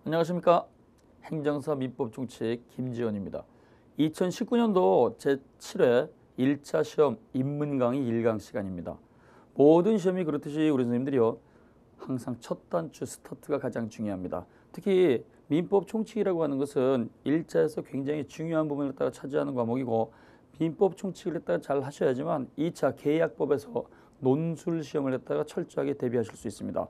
안녕하십니까. 행정사 민법 총칙 김지연입니다. 2019년도 제7회 1차 시험 입문 강의 1강 시간입니다. 모든 시험이 그렇듯이 우리 선생님들이요, 항상 첫 단추 스타트가 가장 중요합니다. 특히 민법 총칙이라고 하는 것은 1차에서 굉장히 중요한 부분을 갖다가 차지하는 과목이고, 민법 총칙을 갖다가 잘 하셔야지만 2차 계약법에서 논술 시험을 갖다가 철저하게 대비하실 수 있습니다.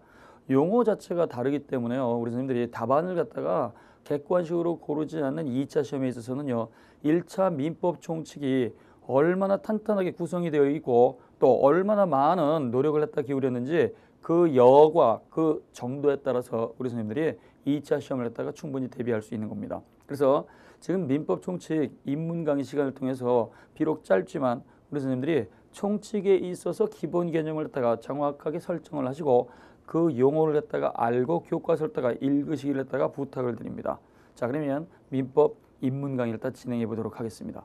용어 자체가 다르기 때문에요, 우리 선생님들이 답안을 갖다가 객관식으로 고르지 않는 2차 시험에 있어서는요, 1차 민법 총칙이 얼마나 탄탄하게 구성이 되어 있고 또 얼마나 많은 노력을 했다 기울였는지 그 여과 그 정도에 따라서 우리 선생님들이 2차 시험을 했다가 충분히 대비할 수 있는 겁니다. 그래서 지금 민법 총칙 입문 강의 시간을 통해서 비록 짧지만 우리 선생님들이 총칙에 있어서 기본 개념을 갖다가 정확하게 설정을 하시고 그 용어를 갖다가 알고 교과서를 갖다가 읽으시기를 갖다가 부탁을 드립니다. 자, 그러면 민법 입문 강의를 갖다 진행해 보도록 하겠습니다.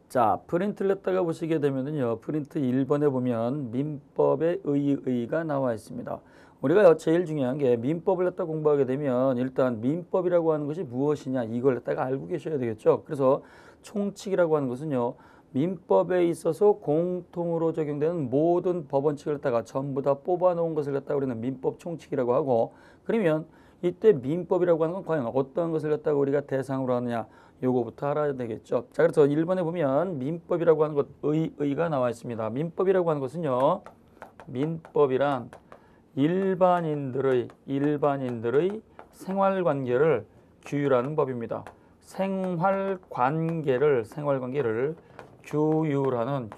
자, 프린트를 갖다가 보시게 되면요, 프린트 1번에 보면 민법의 의의가 나와 있습니다. 우리가 제일 중요한 게 민법을 갖다 공부하게 되면 일단 민법이라고 하는 것이 무엇이냐 이걸 갖다가 알고 계셔야 되겠죠. 그래서 총칙이라고 하는 것은요, 민법에 있어서 공통으로 적용되는 모든 법원칙을 갖다가 전부 다 뽑아 놓은 것을 갖다가 우리는 민법 총칙이라고 하고, 그러면 이때 민법이라고 하는 건 과연 어떤 것을 갖다가 우리가 대상으로 하느냐 요거부터 알아야 되겠죠. 자, 그래서 1번에 보면 민법이라고 하는 것 의가 나와 있습니다. 민법이라고 하는 것은요, 민법이란 일반인들의 생활관계를 규율하는 법입니다. 생활관계를 규율하는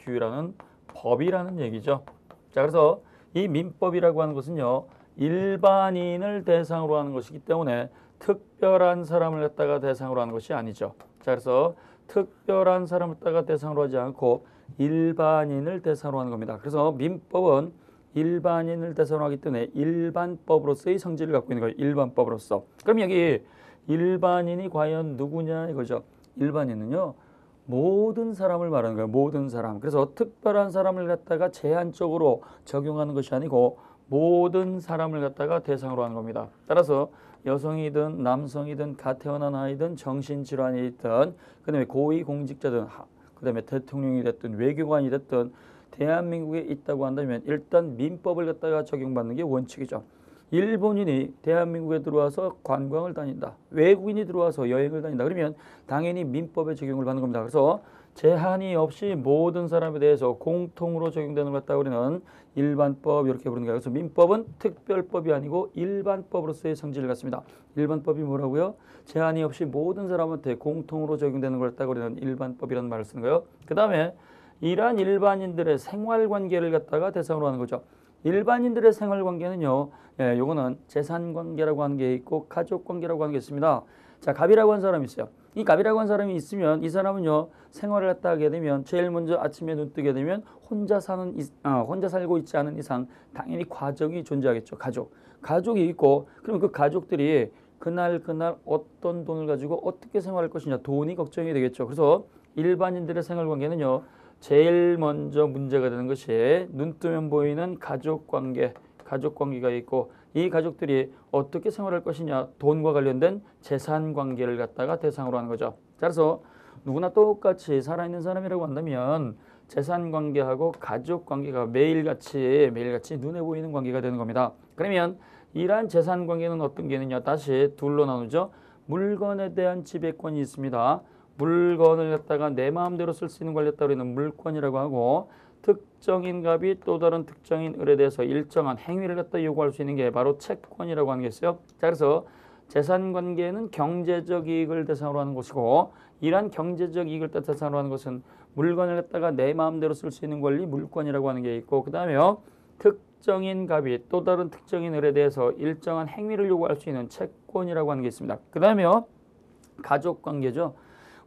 법이라는 얘기죠. 자, 그래서 이 민법이라고 하는 것은요, 일반인을 대상으로 하는 것이기 때문에 특별한 사람을 갖다가 대상으로 하는 것이 아니죠. 자, 그래서 특별한 사람을 갖다가 대상으로 하지 않고 일반인을 대상으로 하는 겁니다. 그래서 민법은 일반인을 대상으로 하기 때문에 일반법으로서의 성질을 갖고 있는 거예요. 일반법으로서. 그럼 여기 일반인이 과연 누구냐 이거죠. 일반인은요, 모든 사람을 말하는 거예요. 모든 사람. 그래서 특별한 사람을 갖다가 제한적으로 적용하는 것이 아니고 모든 사람을 갖다가 대상으로 하는 겁니다. 따라서 여성이든 남성이든 가태어난 아이든 정신질환이 있든 그다음에 고위공직자든 그다음에 대통령이 됐든 외교관이 됐든 대한민국에 있다고 한다면 일단 민법을 갖다가 적용받는 게 원칙이죠. 일본인이 대한민국에 들어와서 관광을 다닌다, 외국인이 들어와서 여행을 다닌다, 그러면 당연히 민법에 적용을 받는 겁니다. 그래서 제한이 없이 모든 사람에 대해서 공통으로 적용되는 것 같다 우리는 일반법 이렇게 부르는 거예요. 그래서 민법은 특별법이 아니고 일반법으로서의 성질을 갖습니다. 일반법이 뭐라고요? 제한이 없이 모든 사람한테 공통으로 적용되는 걸 갖다가 우리는 일반법이라는 말을 쓰는 거예요. 그 다음에 이러한 일반인들의 생활관계를 갖다가 대상으로 하는 거죠. 일반인들의 생활관계는요, 요거는 재산관계라고 하는 게 있고 가족관계라고 하는 게 있습니다. 자, 갑이라고 하는 사람이 있어요. 이 갑이라고 하는 사람이 있으면 이 사람은요, 생활을 갖다 하게 되면 제일 먼저 아침에 눈 뜨게 되면 혼자 살고 있지 않은 이상 당연히 가족이 존재하겠죠. 가족이 있고, 그럼 그 가족들이 그날 어떤 돈을 가지고 어떻게 생활할 것이냐, 돈이 걱정이 되겠죠. 그래서 일반인들의 생활관계는요, 제일 먼저 문제가 되는 것이 눈 뜨면 보이는 가족관계가 있고, 이 가족들이 어떻게 생활할 것이냐, 돈과 관련된 재산관계를 갖다가 대상으로 하는 거죠. 그래서 누구나 똑같이 살아있는 사람이라고 한다면 재산관계하고 가족관계가 매일같이 눈에 보이는 관계가 되는 겁니다. 그러면 이러한 재산관계는 어떤 게 있느냐, 다시 둘로 나누죠. 물건에 대한 지배권이 있습니다. 물건을 갖다가 내 마음대로 쓸 수 있는 걸 갖다 우리는 물권이라고 하고, 특정인 갑이 또 다른 특정인 을에 대해서 일정한 행위를 갖다 요구할 수 있는 게 바로 채권이라고 하는 게 있어요. 자, 그래서 재산관계는 경제적 이익을 대상으로 하는 것이고, 이러한 경제적 이익을 대상으로 하는 것은 물건을 갖다가 내 마음대로 쓸 수 있는 권리 물권이라고 하는 게 있고, 그 다음에요, 특정인 갑이 또 다른 특정인 을에 대해서 일정한 행위를 요구할 수 있는 채권이라고 하는 게 있습니다. 그 다음에요, 가족관계죠.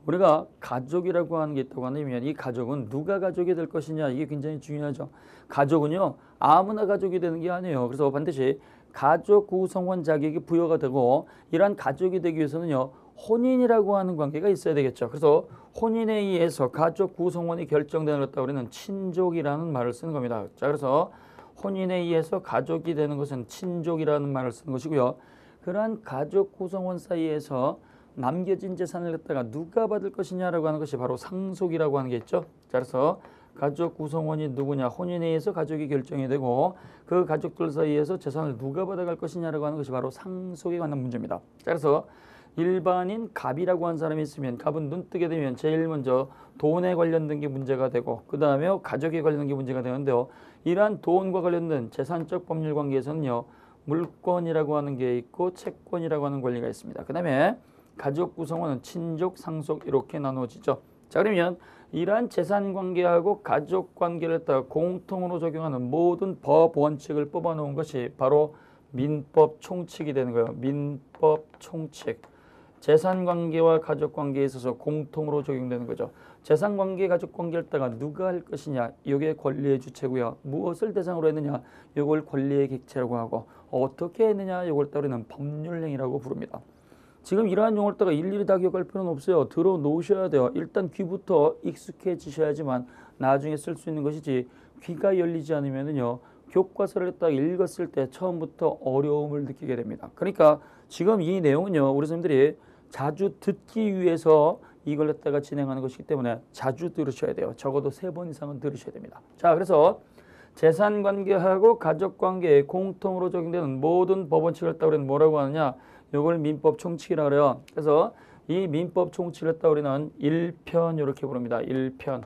우리가 가족이라고 하는 게 있다고 한다면 이 가족은 누가 가족이 될 것이냐, 이게 굉장히 중요하죠. 가족은요, 아무나 가족이 되는 게 아니에요. 그래서 반드시 가족 구성원 자격이 부여가 되고, 이러한 가족이 되기 위해서는요, 혼인이라고 하는 관계가 있어야 되겠죠. 그래서 혼인에 의해서 가족 구성원이 결정되는 것다 우리는 친족이라는 말을 쓰는 겁니다. 자, 그래서 혼인에 의해서 가족이 되는 것은 친족이라는 말을 쓰는 것이고요. 그러한 가족 구성원 사이에서 남겨진 재산을 갖다가 누가 받을 것이냐라고 하는 것이 바로 상속이라고 하는 게 있죠. 자, 그래서 가족 구성원이 누구냐, 혼인에 의해서 가족이 결정이 되고 그 가족들 사이에서 재산을 누가 받아갈 것이냐라고 하는 것이 바로 상속에 관한 문제입니다. 자, 그래서 일반인 갑이라고 하는 사람이 있으면 갑은 눈 뜨게 되면 제일 먼저 돈에 관련된 게 문제가 되고 그 다음에 가족에 관련된 게 문제가 되는데요. 이러한 돈과 관련된 재산적 법률 관계에서는요. 물권이라고 하는 게 있고 채권이라고 하는 권리가 있습니다. 그 다음에 가족 구성원은 친족, 상속 이렇게 나누어지죠. 자, 그러면 이러한 재산 관계하고 가족 관계를 따라 공통으로 적용하는 모든 법 원칙을 뽑아놓은 것이 바로 민법 총칙이 되는 거예요. 민법 총칙. 재산 관계와 가족 관계에 있어서 공통으로 적용되는 거죠. 재산 관계, 가족 관계를 따라 누가 할 것이냐, 이게 권리의 주체고요. 무엇을 대상으로 했느냐, 이걸 권리의 객체라고 하고 어떻게 했느냐, 이걸 따르는 법률행위라고 부릅니다. 지금 이러한 용어를 따가 일일이 다 기억할 필요는 없어요. 들어 놓으셔야 돼요. 일단 귀부터 익숙해지셔야지만 나중에 쓸 수 있는 것이지 귀가 열리지 않으면은요. 교과서를 딱 읽었을 때 처음부터 어려움을 느끼게 됩니다. 그러니까 지금 이 내용은요. 우리 선생님들이 자주 듣기 위해서 이걸 갖다가 진행하는 것이기 때문에 자주 들으셔야 돼요. 적어도 3번 이상은 들으셔야 됩니다. 자, 그래서 재산관계하고 가족관계에 공통으로 적용되는 모든 법원칙을 따로 우리는 뭐라고 하느냐? 이걸 민법 총칙이라고 그래요. 그래서 이 민법 총칙을 따로 우리는 1편 이렇게 부릅니다. 1편.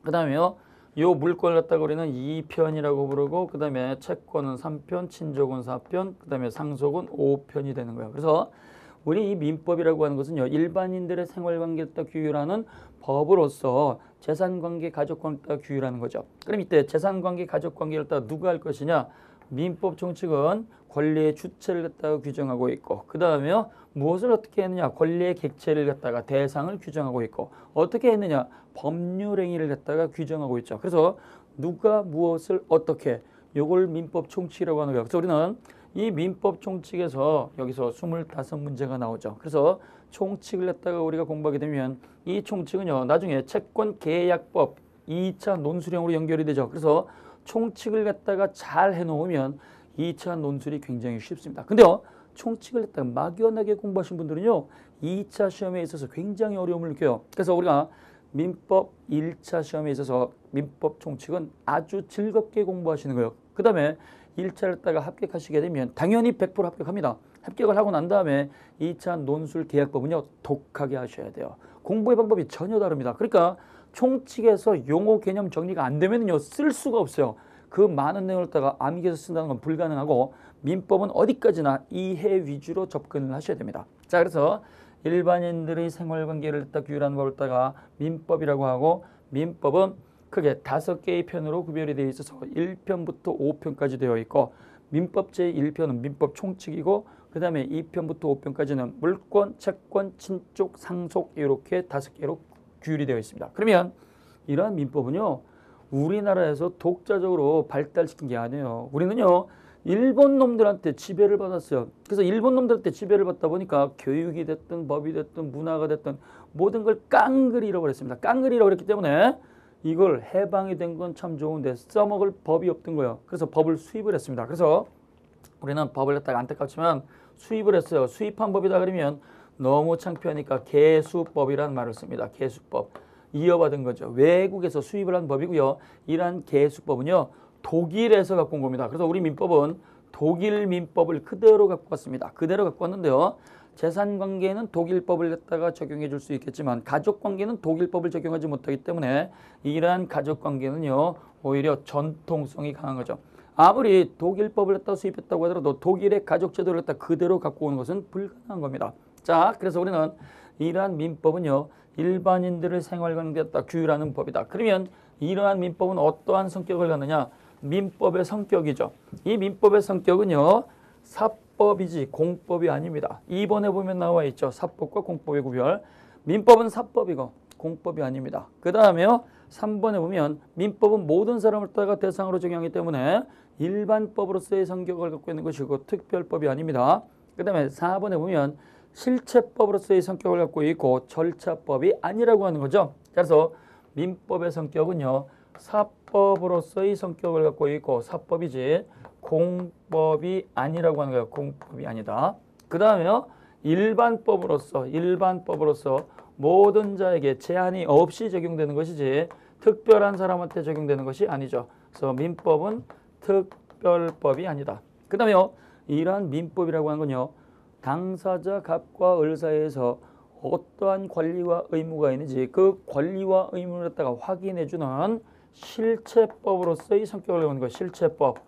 그 다음에요. 요 물권을 갖다가 우리는 2편이라고 부르고 그 다음에 채권은 3편, 친족은 4편, 그 다음에 상속은 5편이 되는 거예요. 그래서 우리 이 민법이라고 하는 것은요. 일반인들의 생활관계를 따라 규율하는 법으로서 재산관계, 가족관계를 따라 규율하는 거죠. 그럼 이때 재산관계, 가족관계를 따라 누가 할 것이냐? 민법 총칙은 권리의 주체를 갖다가 규정하고 있고 그 다음에요. 무엇을 어떻게 했느냐? 권리의 객체를 갖다가 대상을 규정하고 있고 어떻게 했느냐? 법률행위를 갖다가 규정하고 있죠. 그래서 누가 무엇을 어떻게 요걸 민법 총칙이라고 하는 거예요. 그래서 우리는 이 민법 총칙에서 여기서 25문제가 나오죠. 그래서 총칙을 갖다가 우리가 공부하게 되면 이 총칙은요. 나중에 채권 계약법 2차 논술형으로 연결이 되죠. 그래서 총칙을 갖다가 잘 해놓으면 2차 논술이 굉장히 쉽습니다. 근데요. 총칙을 갖다가 막연하게 공부하신 분들은요. 2차 시험에 있어서 굉장히 어려움을 느껴요. 그래서 우리가 민법 1차 시험에 있어서 민법 총칙은 아주 즐겁게 공부하시는 거예요. 그 다음에 1차를 갖다가 합격하시게 되면 당연히 100% 합격합니다. 합격을 하고 난 다음에 2차 논술 계약법은요. 독하게 하셔야 돼요. 공부의 방법이 전혀 다릅니다. 그러니까 총칙에서 용어 개념 정리가 안 되면요. 쓸 수가 없어요. 그 많은 내용을 갖다가 암기해서 쓴다는 건 불가능하고 민법은 어디까지나 이해 위주로 접근을 하셔야 됩니다. 자, 그래서 일반인들의 생활관계를 갖다 규율하는 법을 갖다가 민법이라고 하고 민법은 크게 5개의 편으로 구별이 되어 있어서 1편부터 5편까지 되어 있고 민법 제1편은 민법 총칙이고 그 다음에 2편부터 5편까지는 물권, 채권, 친족, 상속 이렇게 5개로 규율이 되어 있습니다. 그러면 이러한 민법은요. 우리나라에서 독자적으로 발달시킨 게 아니에요. 우리는요. 일본 놈들한테 지배를 받았어요. 그래서 일본 놈들한테 지배를 받다 보니까 교육이 됐든 법이 됐든 문화가 됐든 모든 걸 깡그리 잃어버렸습니다. 깡그리 잃어버렸기 때문에 이걸 해방이 된 건 참 좋은데 써먹을 법이 없던 거예요. 그래서 법을 수입을 했습니다. 그래서 우리는 법을 갖다가 안타깝지만 수입을 했어요. 수입한 법이다 그러면 너무 창피하니까 개수법이라는 말을 씁니다. 개수법. 이어받은 거죠. 외국에서 수입을 한 법이고요. 이러한 개수법은요. 독일에서 갖고 온 겁니다. 그래서 우리 민법은 독일 민법을 그대로 갖고 왔습니다. 그대로 갖고 왔는데요. 재산관계에는 독일법을 갖다가 적용해 줄 수 있겠지만 가족관계는 독일법을 적용하지 못하기 때문에 이러한 가족관계는요. 오히려 전통성이 강한 거죠. 아무리 독일법을 갖다 수입했다고 하더라도 독일의 가족제도를 갖다 그대로 갖고 오는 것은 불가능한 겁니다. 자, 그래서 우리는 이러한 민법은요. 일반인들의 생활관계에 갖다 규율하는 법이다. 그러면 이러한 민법은 어떠한 성격을 갖느냐? 민법의 성격이죠. 이 민법의 성격은요. 사법이지 공법이 아닙니다. 2번에 보면 나와 있죠. 사법과 공법의 구별. 민법은 사법이고 공법이 아닙니다. 그 다음에요. 3번에 보면 민법은 모든 사람을 따라 대상으로 적용하기 때문에 일반법으로서의 성격을 갖고 있는 것이고 특별법이 아닙니다. 그 다음에 4번에 보면 실체법으로서의 성격을 갖고 있고 절차법이 아니라고 하는 거죠. 그래서 민법의 성격은요. 사법으로서의 성격을 갖고 있고 사법이지 공법이 아니라고 하는 거예요. 공법이 아니다. 그 다음에요. 일반법으로서 모든 자에게 제한이 없이 적용되는 것이지 특별한 사람한테 적용되는 것이 아니죠. 그래서 민법은 특별법이 아니다. 그 다음에요. 이러한 민법이라고 하는 건요. 당사자 갑과 을 사이에서 어떠한 권리와 의무가 있는지 그 권리와 의무를 갖다가 확인해주는 실체법으로서의 성격을 갖는 거예요. 실체법.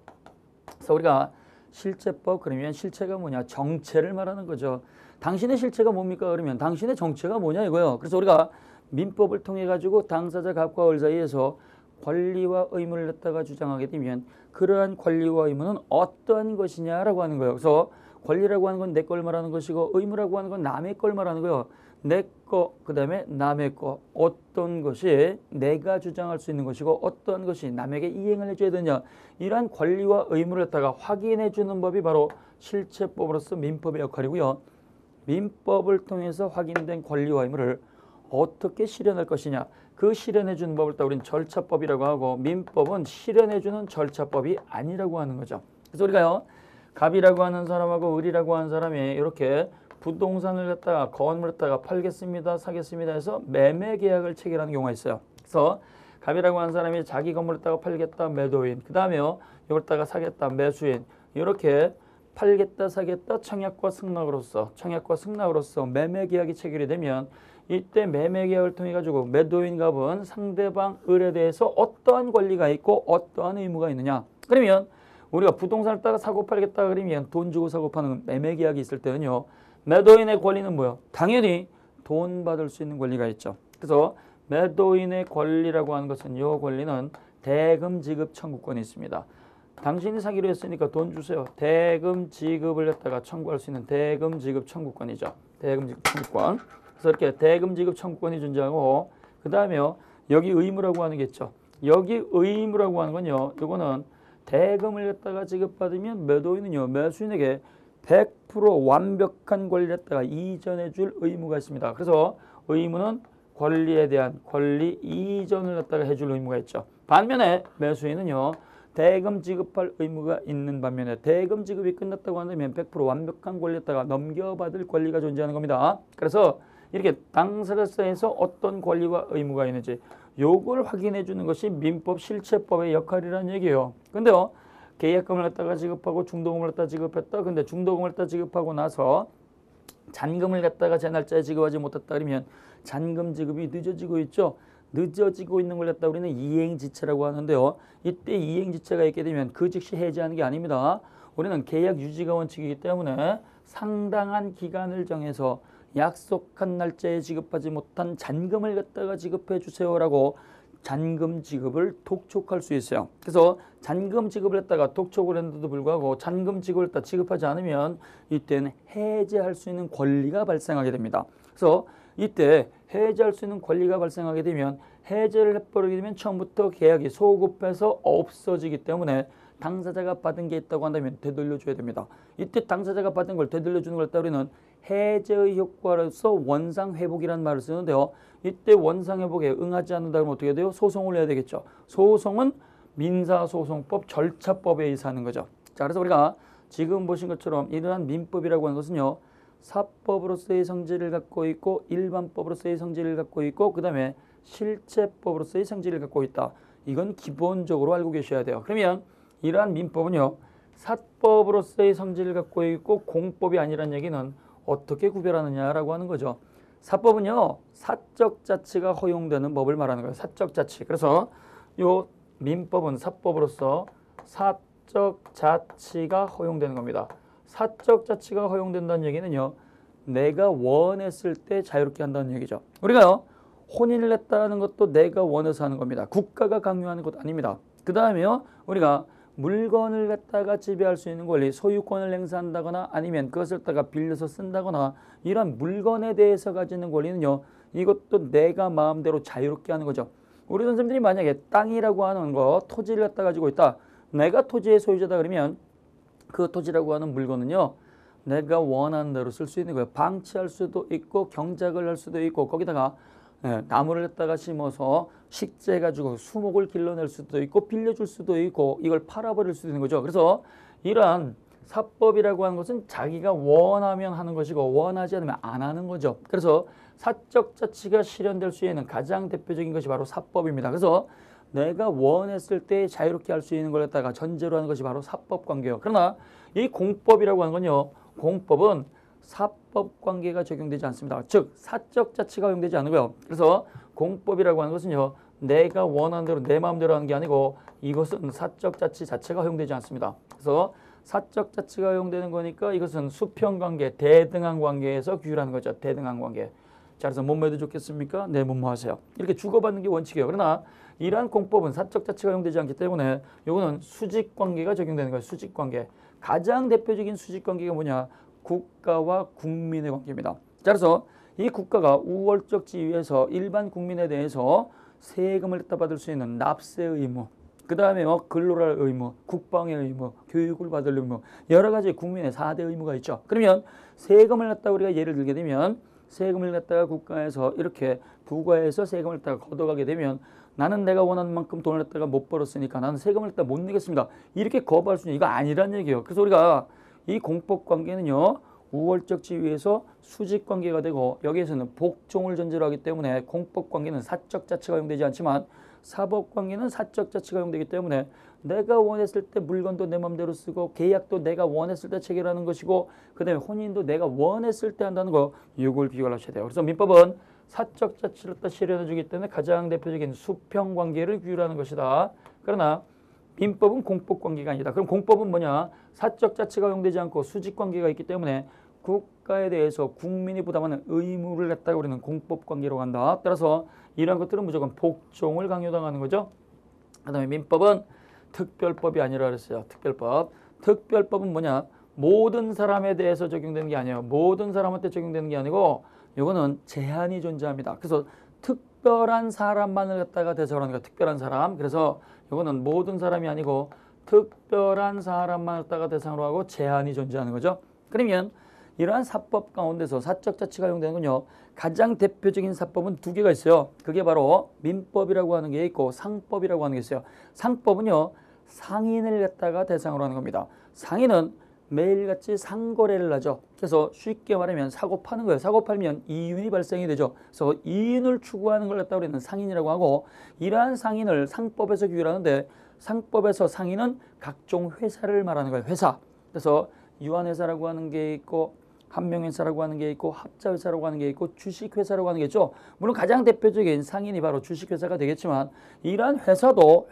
그래서 우리가 실체법 그러면 실체가 뭐냐? 정체를 말하는 거죠. 당신의 실체가 뭡니까? 그러면 당신의 정체가 뭐냐 이거예요. 그래서 우리가 민법을 통해 가지고 당사자 갑과 을 사이에서 권리와 의무를 갖다가 주장하게 되면 그러한 권리와 의무는 어떠한 것이냐라고 하는 거예요. 그래서 권리라고 하는 건 내 걸 말하는 것이고 의무라고 하는 건 남의 걸 말하는 거예요. 내 거, 그 다음에 남의 거. 어떤 것이 내가 주장할 수 있는 것이고 어떤 것이 남에게 이행을 해줘야 되냐. 이러한 권리와 의무를 갖다가 확인해 주는 법이 바로 실체법으로서 민법의 역할이고요. 민법을 통해서 확인된 권리와 의무를 어떻게 실현할 것이냐. 그 실현해 주는 법을 우리는 절차법이라고 하고 민법은 실현해 주는 절차법이 아니라고 하는 거죠. 그래서 우리가요. 갑이라고 하는 사람하고 을이라고 하는 사람이 이렇게 부동산을 갖다가 건물을 갖다가 팔겠습니다, 사겠습니다 해서 매매 계약을 체결하는 경우가 있어요. 그래서 갑이라고 하는 사람이 자기 건물을 갖다가 팔겠다, 매도인. 그 다음에요, 이걸 갖다가 사겠다, 매수인. 이렇게 팔겠다, 사겠다, 청약과 승낙으로서 매매 계약이 체결이 되면 이때 매매 계약을 통해 가지고 매도인 갑은 상대방 을에 대해서 어떠한 권리가 있고 어떠한 의무가 있느냐. 그러면 우리가 부동산을 따가 사고 팔겠다 그러면 돈 주고 사고 파는 매매 계약이 있을 때는요. 매도인의 권리는 뭐예요? 당연히 돈 받을 수 있는 권리가 있죠. 그래서 매도인의 권리라고 하는 것은 이 권리는 대금 지급 청구권이 있습니다. 당신이 사기로 했으니까 돈 주세요. 대금 지급을 갖다가 청구할 수 있는 대금 지급 청구권이죠. 대금 지급 청구권. 그래서 이렇게 대금 지급 청구권이 존재하고 그 다음에요. 여기 의무라고 하는 게 있죠. 여기 의무라고 하는 건요. 이거는 대금을 갖다가 지급받으면 매도인은요. 매수인에게 100% 완벽한 권리를 갖다가 이전해 줄 의무가 있습니다. 그래서 의무는 권리에 대한 권리 이전을 갖다가 해줄 의무가 있죠. 반면에 매수인은요. 대금 지급할 의무가 있는 반면에 대금 지급이 끝났다고 한다면 100% 완벽한 권리를 갖다가 넘겨받을 권리가 존재하는 겁니다. 그래서 이렇게 당사자에서 어떤 권리와 의무가 있는지 요걸 확인해 주는 것이 민법 실체법의 역할이라는 얘기예요. 근데요. 계약금을 갖다가 지급하고 중도금을 갖다가 지급했다. 근데 중도금을 갖다가 지급하고 나서 잔금을 갖다가 제 날짜에 지급하지 못했다 그러면 잔금 지급이 늦어지고 있죠. 늦어지고 있는 걸 갖다 우리는 이행지체라고 하는데요. 이때 이행지체가 있게 되면 그 즉시 해지하는 게 아닙니다. 우리는 계약 유지가 원칙이기 때문에 상당한 기간을 정해서 약속한 날짜에 지급하지 못한 잔금을 갖다가 지급해 주세요라고 잔금 지급을 독촉할 수 있어요. 그래서 잔금 지급을 했다가 독촉을 했는데도 불구하고 잔금 지급을 했다 지급하지 않으면 이때는 해제할 수 있는 권리가 발생하게 됩니다. 그래서 이때 해제할 수 있는 권리가 발생하게 되면 해제를 해버리게 되면 처음부터 계약이 소급해서 없어지기 때문에 당사자가 받은 게 있다고 한다면 되돌려줘야 됩니다. 이때 당사자가 받은 걸 되돌려주는 걸 따르는 해제의 효과로서 원상회복이라는 말을 쓰는데요. 이때 원상회복에 응하지 않는다 그러면 어떻게 돼요? 소송을 해야 되겠죠. 소송은 민사소송법 절차법에 의해서 거죠. 자, 그래서 우리가 지금 보신 것처럼 이러한 민법이라고 하는 것은요. 사법으로서의 성질을 갖고 있고 일반법으로서의 성질을 갖고 있고 그 다음에 실체법으로서의 성질을 갖고 있다. 이건 기본적으로 알고 계셔야 돼요. 그러면 이러한 민법은요. 사법으로서의 성질을 갖고 있고 공법이 아니라는 얘기는 어떻게 구별하느냐라고 하는 거죠. 사법은요. 사적 자치가 허용되는 법을 말하는 거예요. 사적 자치. 그래서 요 민법은 사법으로서 사적 자치가 허용되는 겁니다. 사적 자치가 허용된다는 얘기는요. 내가 원했을 때 자유롭게 한다는 얘기죠. 우리가요. 혼인을 했다는 것도 내가 원해서 하는 겁니다. 국가가 강요하는 것 아닙니다. 그 다음에요. 우리가 물건을 갖다가 지배할 수 있는 권리, 소유권을 행사한다거나 아니면 그것을 갖다가 빌려서 쓴다거나 이런 물건에 대해서 가지는 권리는요. 이것도 내가 마음대로 자유롭게 하는 거죠. 우리 선생님들이 만약에 땅이라고 하는 거, 토지를 갖다 가지고 있다. 내가 토지의 소유자다 그러면 그 토지라고 하는 물건은요. 내가 원하는 대로 쓸 수 있는 거예요. 방치할 수도 있고 경작을 할 수도 있고 거기다가 나무를 갖다가 심어서 식재 가지고 수목을 길러낼 수도 있고 빌려줄 수도 있고 이걸 팔아버릴 수도 있는 거죠. 그래서 이러한 사법이라고 하는 것은 자기가 원하면 하는 것이고 원하지 않으면 안 하는 거죠. 그래서 사적 자치가 실현될 수 있는 가장 대표적인 것이 바로 사법입니다. 그래서 내가 원했을 때 자유롭게 할 수 있는 걸 갖다가 전제로 하는 것이 바로 사법관계예요. 그러나 이 공법이라고 하는 건요. 공법은 사법관계가 적용되지 않습니다. 즉 사적 자치가 적용되지 않고요. 그래서 공법이라고 하는 것은요. 내가 원하는 대로 내 마음대로 하는 게 아니고 이것은 사적 자치 자체가 허용되지 않습니다. 그래서 사적 자치가 허용되는 거니까 이것은 수평관계, 대등한 관계에서 규율하는 거죠. 대등한 관계. 자, 그래서 뭐뭐해도 좋겠습니까? 네, 뭐뭐하세요. 이렇게 주고받는 게 원칙이에요. 그러나 이러한 공법은 사적 자치가 허용되지 않기 때문에 이거는 수직관계가 적용되는 거예요. 수직관계. 가장 대표적인 수직관계가 뭐냐? 국가와 국민의 관계입니다. 자, 그래서 이 국가가 우월적 지위에서 일반 국민에 대해서 세금을 갖다 받을 수 있는 납세 의무, 그 다음에 근로를 할 의무, 국방의 의무, 교육을 받을 의무, 여러 가지 국민의 4대 의무가 있죠. 그러면 세금을 갖다 우리가 예를 들게 되면 세금을 갖다가 국가에서 이렇게 부과해서 세금을 갖다가 걷어가게 되면 나는 내가 원하는 만큼 돈을 갖다가 못 벌었으니까 나는 세금을 갖다 못 내겠습니다. 이렇게 거부할 수 있는 이거 아니란 얘기예요. 그래서 우리가 이 공법 관계는요. 우월적 지위에서 수직 관계가 되고 여기에서는 복종을 전제로 하기 때문에 공법 관계는 사적 자치가 허용되지 않지만 사법 관계는 사적 자치가 허용되기 때문에 내가 원했을 때 물건도 내 맘대로 쓰고 계약도 내가 원했을 때 체결하는 것이고 그 다음에 혼인도 내가 원했을 때 한다는 거 이걸 비교하셔야 돼요. 그래서 민법은 사적 자치를 실현해 주기 때문에 가장 대표적인 수평 관계를 규율하는 것이다. 그러나 민법은 공법 관계가 아니다. 그럼 공법은 뭐냐? 사적 자치가 허용되지 않고 수직 관계가 있기 때문에 국가에 대해서 국민이 부담하는 의무를 갖다가 우리는 공법 관계로 한다. 따라서 이러한 것들은 무조건 복종을 강요당하는 거죠. 그 다음에 민법은 특별법이 아니라 그랬어요. 특별법. 특별법은 뭐냐? 모든 사람에 대해서 적용되는 게 아니에요. 모든 사람한테 적용되는 게 아니고 이거는 제한이 존재합니다. 그래서 특별한 사람만을 갖다가 대상으로 하는 거야. 특별한 사람. 그래서 이거는 모든 사람이 아니고 특별한 사람만 갖다가 대상으로 하고 제한이 존재하는 거죠. 그러면 이러한 사법 가운데서 사적 자치가 허용되는 건요. 가장 대표적인 사법은 두 개가 있어요. 그게 바로 민법이라고 하는 게 있고 상법이라고 하는 게 있어요. 상법은요. 상인을 갖다가 대상으로 하는 겁니다. 상인은 매일같이 상거래를 하죠. 그래서 쉽게 말하면 사고 파는 거예요. 사고 팔면 이윤이 발생이 되죠. 그래서 이윤을 추구하는 걸 갖다 우리는 상인이라고 하고 이러한 상인을 상법에서 규율하는데 상법에서 상인은 각종 회사를 말하는 거예요. 회사. 그래서 유한회사라고 하는 게 있고 한명회사라고 하는 게 있고 합자회사라고 하는 게 있고 주식회사라고 하는 게 있죠. 물론 가장 대표적인 상인이 바로 주식회사가 되겠지만 이러한 회사도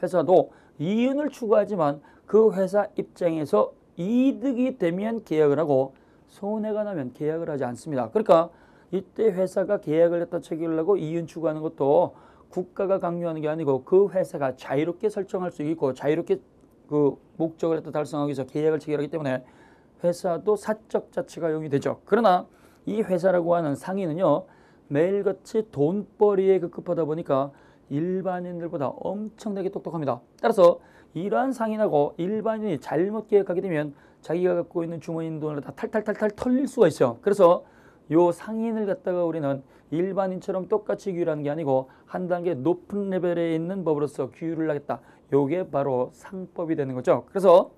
이윤을 추구하지만 그 회사 입장에서 이득이 되면 계약을 하고 손해가 나면 계약을 하지 않습니다. 그러니까 이때 회사가 계약을 했다 체결을 하고 이윤 추구하는 것도 국가가 강요하는 게 아니고 그 회사가 자유롭게 설정할 수 있고 자유롭게 그 목적을 했다 달성하기 위해서 계약을 체결하기 때문에 회사도 사적 자치가 용이 되죠. 그러나 이 회사라고 하는 상인은요. 매일같이 돈벌이에 급급하다 보니까 일반인들보다 엄청나게 똑똑합니다. 따라서 이러한 상인하고 일반인이 잘못 계약하게 되면 자기가 갖고 있는 주머니 돈을 다 탈탈탈탈 털릴 수가 있어요. 그래서 요 상인을 갖다가 우리는 일반인처럼 똑같이 규율하는 게 아니고 한 단계 높은 레벨에 있는 법으로서 규율을 하겠다. 요게 바로 상법이 되는 거죠. 그래서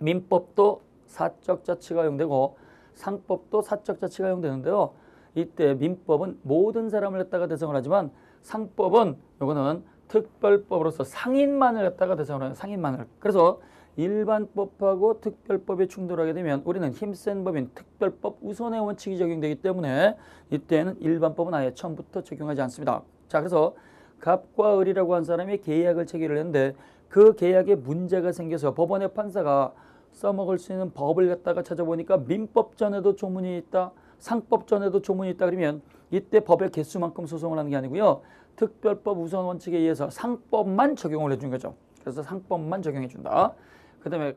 민법도 사적 자치가 허용되고 상법도 사적 자치가 허용되는데요. 이때 민법은 모든 사람을 갖다가 대상을 하지만 상법은 요거는 특별법으로서 상인만을 갖다가 대상으로 해요. 상인만을. 그래서 일반법하고 특별법이 충돌하게 되면 우리는 힘센 법인 특별법 우선의 원칙이 적용되기 때문에 이때는 일반법은 아예 처음부터 적용하지 않습니다. 자, 그래서 갑과 을이라고 한 사람이 계약을 체결을 했는데 그 계약에 문제가 생겨서 법원의 판사가 써먹을 수 있는 법을 갖다가 찾아보니까 민법 전에도 조문이 있다. 상법 전에도 조문이 있다. 그러면 이때 법의 개수만큼 소송을 하는 게 아니고요. 특별법 우선 원칙에 의해서 상법만 적용을 해준 거죠. 그래서 상법만 적용해 준다. 그 다음에